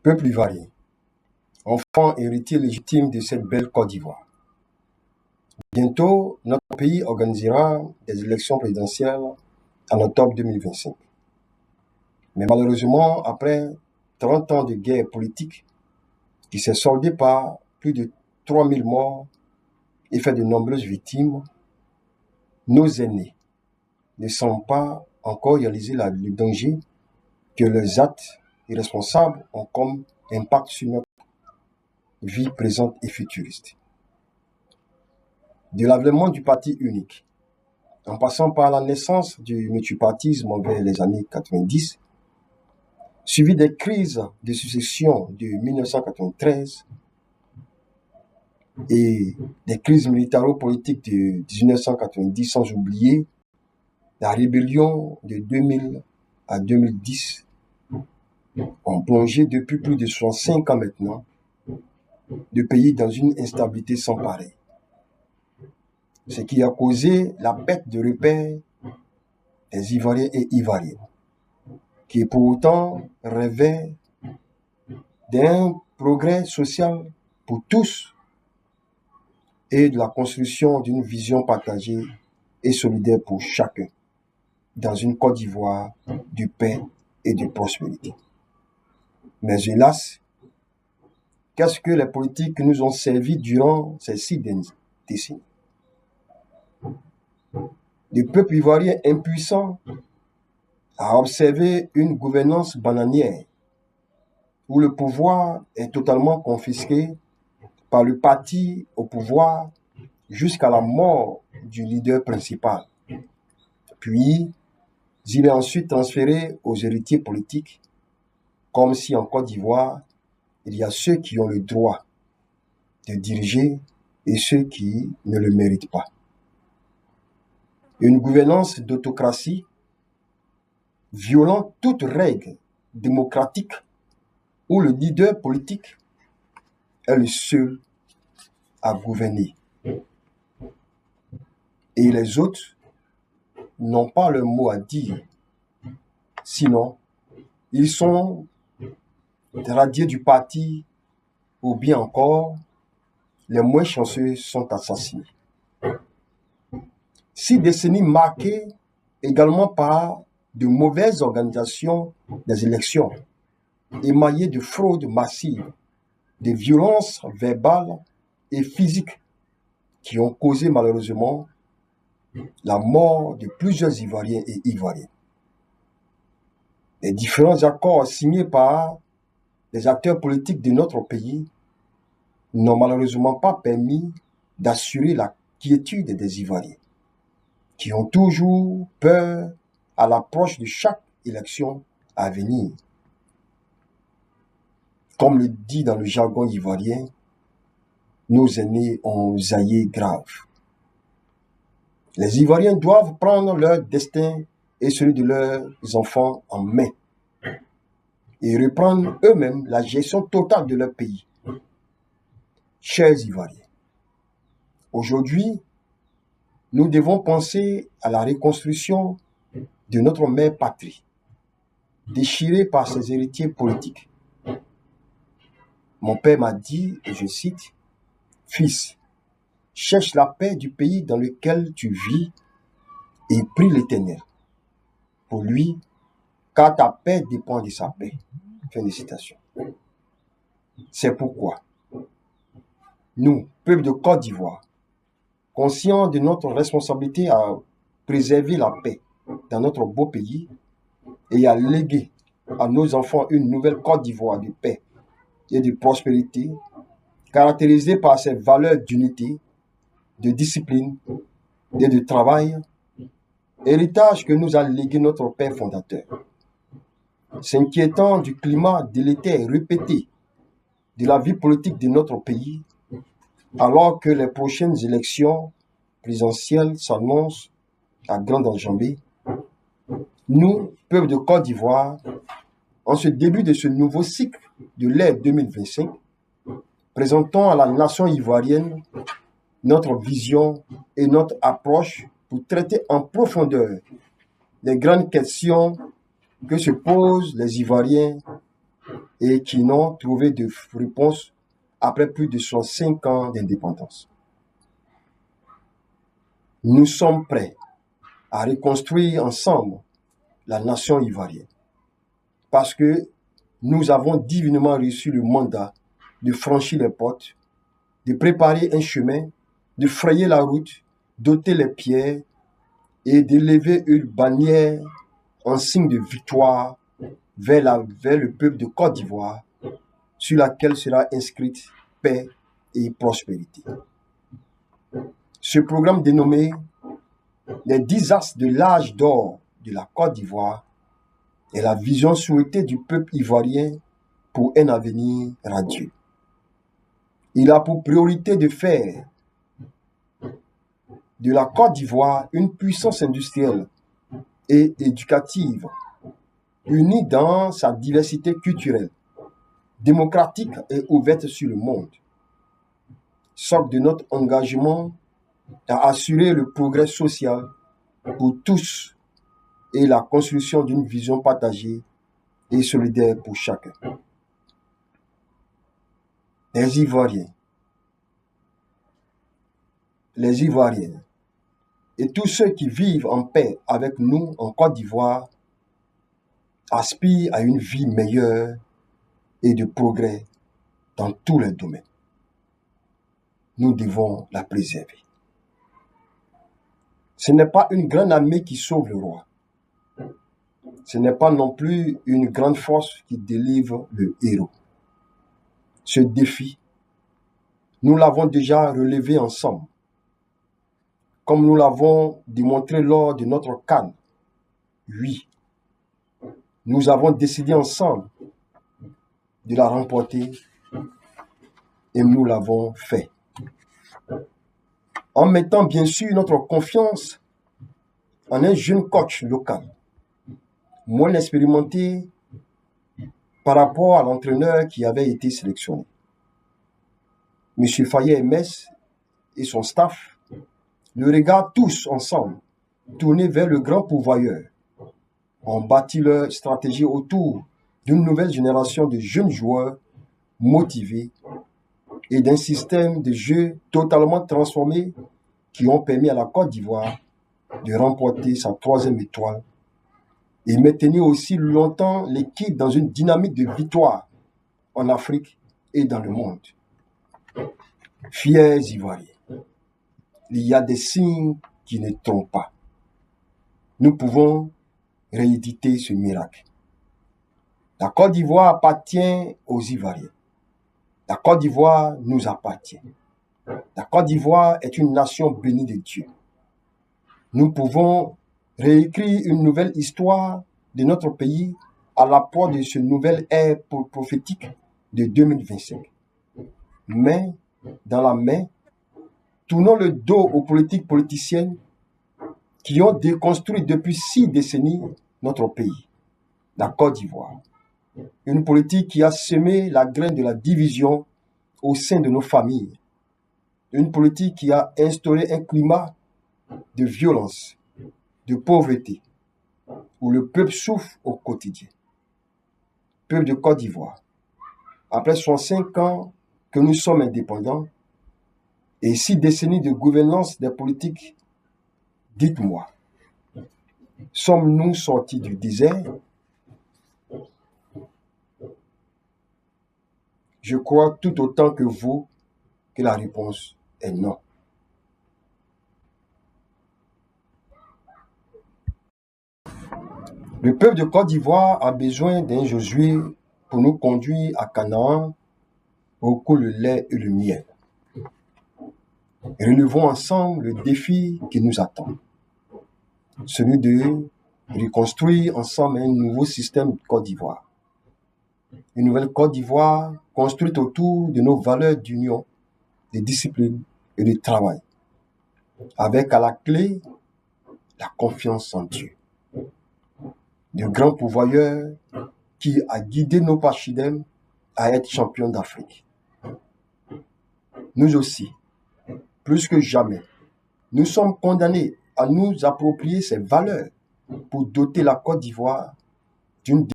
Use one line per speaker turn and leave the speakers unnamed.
Peuple ivoirien, enfant héritier légitime de cette belle Côte d'Ivoire. Bientôt, notre pays organisera des élections présidentielles en octobre 2025. Mais malheureusement, après 30 ans de guerre politique qui s'est soldée par plus de 3000 morts et fait de nombreuses victimes, nos aînés ne semblent pas encore réaliser le danger que leurs actes irresponsables ont comme impact sur notre vie présente et futuriste. De l'avènement du parti unique, en passant par la naissance du multipartisme vers les années 90, suivi des crises de succession de 1993 et des crises militaro-politiques de 1990, sans oublier la rébellion de 2000 à 2010, ont plongé depuis plus de 65 ans maintenant le pays dans une instabilité sans pareil. Ce qui a causé la perte de repères des Ivoiriens et Ivoiriennes, qui pour autant rêvaient d'un progrès social pour tous et de la construction d'une vision partagée et solidaire pour chacun dans une Côte d'Ivoire de paix et de prospérité. Mais hélas, qu'est-ce que les politiques nous ont servi durant ces 6 décennies? Le peuple ivoirien impuissant à observer une gouvernance bananière où le pouvoir est totalement confisqué par le parti au pouvoir jusqu'à la mort du leader principal. Puis, il est ensuite transféré aux héritiers politiques, comme si en Côte d'Ivoire, il y a ceux qui ont le droit de diriger et ceux qui ne le méritent pas. Une gouvernance d'autocratie violant toute règle démocratique où le leader politique est le seul à gouverner. Et les autres n'ont pas leur mot à dire. Sinon, ils sont radiés du parti ou bien encore, les moins chanceux sont assassinés. 6 décennies marquées également par de mauvaises organisations des élections, émaillées de fraudes massives, de violences verbales et physiques qui ont causé malheureusement la mort de plusieurs Ivoiriens et Ivoiriennes. Les différents accords signés par les acteurs politiques de notre pays n'ont malheureusement pas permis d'assurer la quiétude des Ivoiriens, qui ont toujours peur à l'approche de chaque élection à venir. Comme le dit dans le jargon ivoirien, nos aînés ont zaillé grave. Les Ivoiriens doivent prendre leur destin et celui de leurs enfants en main et reprendre eux-mêmes la gestion totale de leur pays. Chers Ivoiriens, aujourd'hui, nous devons penser à la reconstruction de notre mère patrie, déchirée par ses héritiers politiques. Mon père m'a dit, et je cite, « Fils, cherche la paix du pays dans lequel tu vis et prie l'Éternel pour lui, car ta paix dépend de sa paix. » Fin de citation. C'est pourquoi nous, peuple de Côte d'Ivoire, conscients de notre responsabilité à préserver la paix dans notre beau pays et à léguer à nos enfants une nouvelle Côte d'Ivoire de paix et de prospérité, caractérisée par ses valeurs d'unité, de discipline et de travail, héritage que nous a légué notre Père fondateur. S'inquiétant du climat délétère répété de la vie politique de notre pays, alors que les prochaines élections présidentielles s'annoncent à grande enjambée, nous, peuple de Côte d'Ivoire, en ce début de ce nouveau cycle de l'ère 2025, présentons à la nation ivoirienne notre vision et notre approche pour traiter en profondeur les grandes questions que se posent les Ivoiriens et qui n'ont trouvé de réponse après plus de 65 ans d'indépendance. Nous sommes prêts à reconstruire ensemble la nation ivoirienne parce que nous avons divinement reçu le mandat de franchir les portes, de préparer un chemin, de frayer la route, d'ôter les pierres et d'élever une bannière en signe de victoire vers le peuple de Côte d'Ivoire, sur laquelle sera inscrite paix et prospérité. Ce programme dénommé les 10 axes de l'âge d'or de la Côte d'Ivoire est la vision souhaitée du peuple ivoirien pour un avenir radieux. Il a pour priorité de faire de la Côte d'Ivoire une puissance industrielle et éducative, unie dans sa diversité culturelle, démocratique et ouverte sur le monde. Sorte de notre engagement à assurer le progrès social pour tous et la construction d'une vision partagée et solidaire pour chacun. Les Ivoiriens, les Ivoiriennes et tous ceux qui vivent en paix avec nous en Côte d'Ivoire aspirent à une vie meilleure et de progrès dans tous les domaines. Nous devons la préserver. Ce n'est pas une grande armée qui sauve le roi. Ce n'est pas non plus une grande force qui délivre le héros. Ce défi, nous l'avons déjà relevé ensemble, comme nous l'avons démontré lors de notre CAN. Oui, nous avons décidé ensemble de la remporter et nous l'avons fait. En mettant bien sûr notre confiance en un jeune coach local, moins expérimenté par rapport à l'entraîneur qui avait été sélectionné. M. Fayet Mess et son staff le regardent tous ensemble, tournés vers le grand pourvoyeur, ont bâti leur stratégie autour d'une nouvelle génération de jeunes joueurs motivés et d'un système de jeu totalement transformé qui ont permis à la Côte d'Ivoire de remporter sa 3e étoile et maintenir aussi longtemps l'équipe dans une dynamique de victoire en Afrique et dans le monde. Fiers Ivoiriens, il y a des signes qui ne trompent pas. Nous pouvons rééditer ce miracle. La Côte d'Ivoire appartient aux Ivoiriens. La Côte d'Ivoire nous appartient. La Côte d'Ivoire est une nation bénie de Dieu. Nous pouvons réécrire une nouvelle histoire de notre pays à l'approche de ce nouvel ère prophétique de 2025. Main dans la main, tournons le dos aux politiques politiciennes qui ont déconstruit depuis 6 décennies notre pays, la Côte d'Ivoire. Une politique qui a semé la graine de la division au sein de nos familles. Une politique qui a instauré un climat de violence, de pauvreté, où le peuple souffre au quotidien. Peuple de Côte d'Ivoire, après 65 ans que nous sommes indépendants et 6 décennies de gouvernance des politiques, dites-moi, sommes-nous sortis du désert? Je crois tout autant que vous que la réponse est non. Le peuple de Côte d'Ivoire a besoin d'un Josué pour nous conduire à Canaan, où coule le lait et le miel. Relevons ensemble le défi qui nous attend, celui de reconstruire ensemble un nouveau système de Côte d'Ivoire. Une nouvelle Côte d'Ivoire construite autour de nos valeurs d'union, de discipline et de travail, avec à la clé la confiance en Dieu. Le grand pourvoyeur qui a guidé nos pachidèmes à être champions d'Afrique. Nous aussi, plus que jamais, nous sommes condamnés à nous approprier ces valeurs pour doter la Côte d'Ivoire d'une